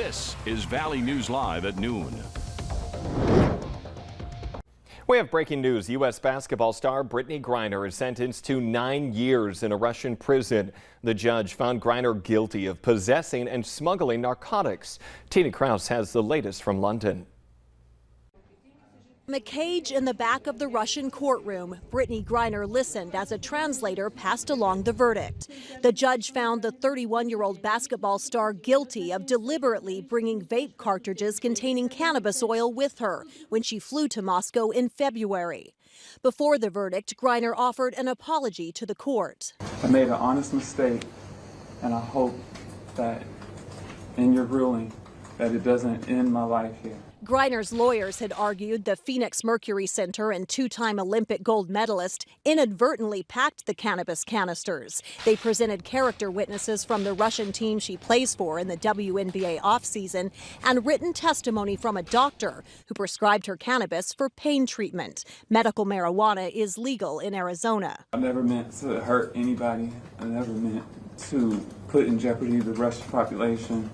This is Valley News Live at noon. We have breaking news. U.S. basketball star Brittney Griner is sentenced to 9 years in a Russian prison. The judge found Griner guilty of possessing and smuggling narcotics. Tina Kraus has the latest from London. From a cage in the back of the Russian courtroom, Brittney Griner listened as a translator passed along the verdict. The judge found the 31-year-old basketball star guilty of deliberately bringing vape cartridges containing cannabis oil with her when she flew to Moscow in February. Before the verdict, Griner offered an apology to the court. I made an honest mistake, and I hope that in your ruling that it doesn't end my life here. Griner's lawyers had argued the Phoenix Mercury Center and two-time Olympic gold medalist inadvertently packed the cannabis canisters. They presented character witnesses from the Russian team she plays for in the WNBA offseason and written testimony from a doctor who prescribed her cannabis for pain treatment. Medical marijuana is legal in Arizona. I never meant to hurt anybody. I never meant to put in jeopardy the Russian population.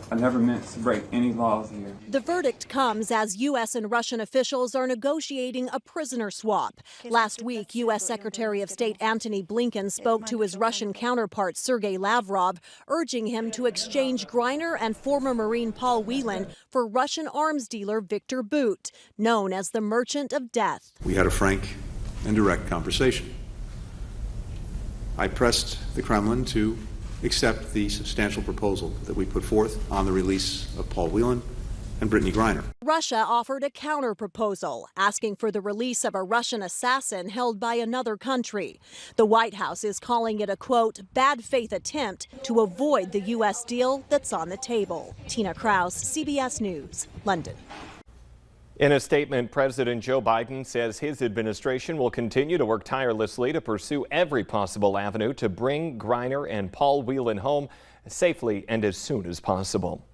I never meant to break any laws here. The verdict comes as U.S. and Russian officials are negotiating a prisoner swap. Last week, U.S. Secretary of State Antony Blinken spoke to his Russian counterpart Sergei Lavrov, urging him to exchange Griner and former Marine Paul Whelan for Russian arms dealer Victor Bout, known as the Merchant of Death. We had a frank and direct conversation. I pressed the Kremlin to accept the substantial proposal that we put forth on the release of Paul Whelan and Brittney Griner. Russia offered a counter-proposal, asking for the release of a Russian assassin held by another country. The White House is calling it a, quote, bad faith attempt to avoid the U.S. deal that's on the table. Tina Kraus, CBS News, London. In a statement, President Joe Biden says his administration will continue to work tirelessly to pursue every possible avenue to bring Griner and Paul Whelan home safely and as soon as possible.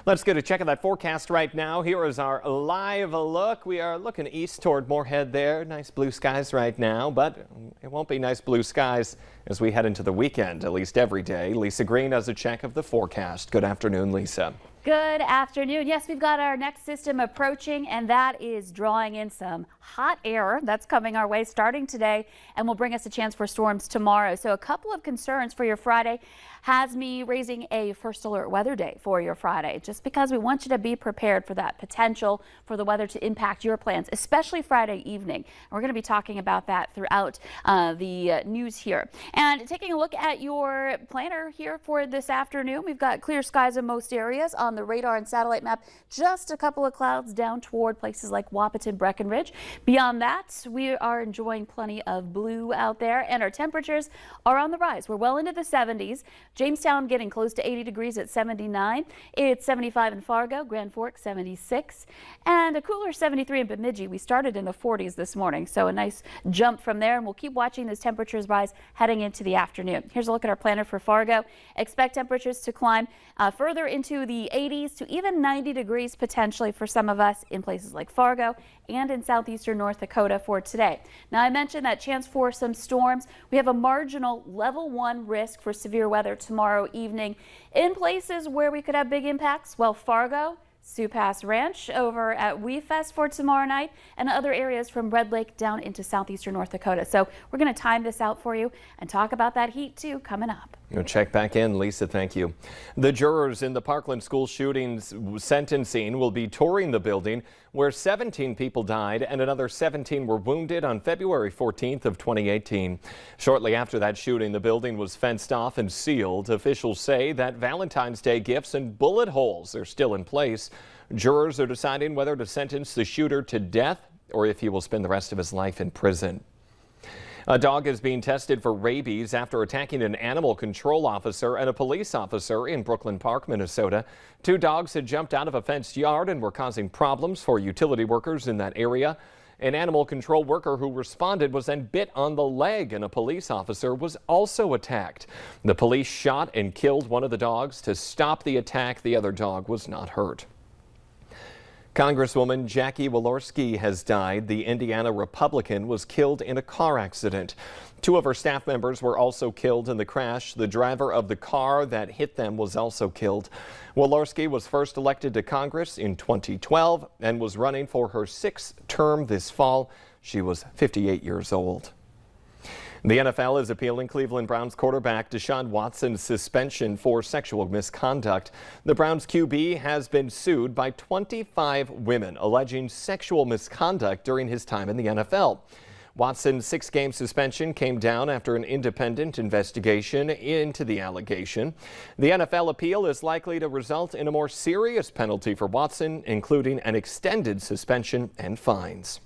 Let's get a check of that forecast right now. Here is our live look. We are looking east toward Moorhead there. Nice blue skies right now, but it won't be nice blue skies as we head into the weekend, at least every day. Lisa Green has a check of the forecast. Good afternoon, Lisa. Good afternoon. Yes, we've got our next system approaching, and that is drawing in some hot air that's coming our way starting today and will bring us a chance for storms tomorrow. So a couple of concerns for your Friday has me raising a first alert weather day for your Friday, just because we want you to be prepared for that potential for the weather to impact your plans, especially Friday evening. And we're going to be talking about that throughout the news here. And taking a look at your planner here for this afternoon, we've got clear skies in most areas on the radar and satellite map. Just a couple of clouds down toward places like Wahpeton, Breckenridge. Beyond that, we are enjoying plenty of blue out there, and our temperatures are on the rise. We're well into the 70s. Jamestown getting close to 80 degrees at 79. It's 75 in Fargo, Grand Forks 76, and a cooler 73 in Bemidji. We started in the 40s this morning, so a nice jump from there, and we'll keep watching those temperatures rise heading into the afternoon. Here's a look at our planner for Fargo. Expect temperatures to climb further into the 80s to even 90 degrees potentially for some of us in places like Fargo and in southeastern North Dakota for today. Now, I mentioned that chance for some storms. We have a marginal level 1 risk for severe weather tomorrow evening in places where we could have big impacts. Well, Fargo, Sioux Pass Ranch over at WeFest for tomorrow night, and other areas from Red Lake down into southeastern North Dakota. So we're going to time this out for you and talk about that heat too coming up. You'll check back in, Lisa. Thank you. The jurors in the Parkland school shootings sentencing will be touring the building where 17 people died and another 17 were wounded on February 14th of 2018. Shortly after that shooting, the building was fenced off and sealed. Officials say that Valentine's Day gifts and bullet holes are still in place. Jurors are deciding whether to sentence the shooter to death or if he will spend the rest of his life in prison. A dog is being tested for rabies after attacking an animal control officer and a police officer in Brooklyn Park, Minnesota. Two dogs had jumped out of a fenced yard and were causing problems for utility workers in that area. An animal control worker who responded was then bit on the leg, and a police officer was also attacked. The police shot and killed one of the dogs to stop the attack. The other dog was not hurt. Congresswoman Jackie Walorski has died. The Indiana Republican was killed in a car accident. Two of her staff members were also killed in the crash. The driver of the car that hit them was also killed. Walorski was first elected to Congress in 2012 and was running for her 6th term this fall. She was 58 years old. The NFL is appealing Cleveland Browns quarterback Deshaun Watson's suspension for sexual misconduct. The Browns QB has been sued by 25 women alleging sexual misconduct during his time in the NFL. Watson's 6-game suspension came down after an independent investigation into the allegation. The NFL appeal is likely to result in a more serious penalty for Watson, including an extended suspension and fines.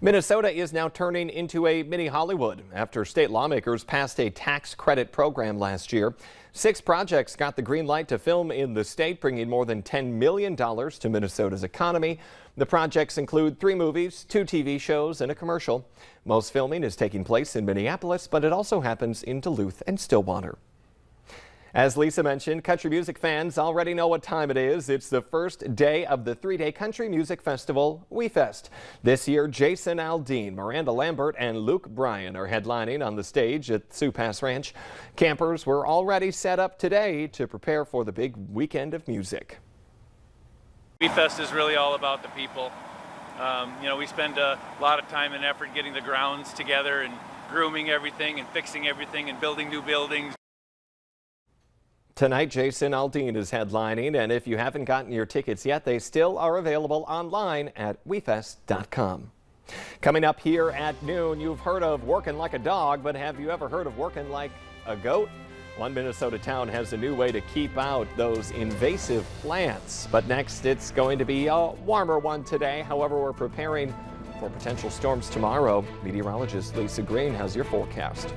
Minnesota is now turning into a mini Hollywood after state lawmakers passed a tax credit program last year. 6 projects got the green light to film in the state, bringing more than $10 million to Minnesota's economy. The projects include 3 movies, 2 TV shows, and a commercial. Most filming is taking place in Minneapolis, but it also happens in Duluth and Stillwater. As Lisa mentioned, country music fans already know what time it is. It's the first day of the 3-day country music festival, WeFest. This year, Jason Aldean, Miranda Lambert, and Luke Bryan are headlining on the stage at Sioux Pass Ranch. Campers were already set up today to prepare for the big weekend of music. WeFest is really all about the people. We spend a lot of time and effort getting the grounds together and grooming everything and fixing everything and building new buildings. Tonight, Jason Aldean is headlining, and if you haven't gotten your tickets yet, they still are available online at wefest.com. Coming up here at noon, you've heard of working like a dog, but have you ever heard of working like a goat? One Minnesota town has a new way to keep out those invasive plants. But next, it's going to be a warmer one today. However, we're preparing for potential storms tomorrow. Meteorologist Lisa Green has your forecast.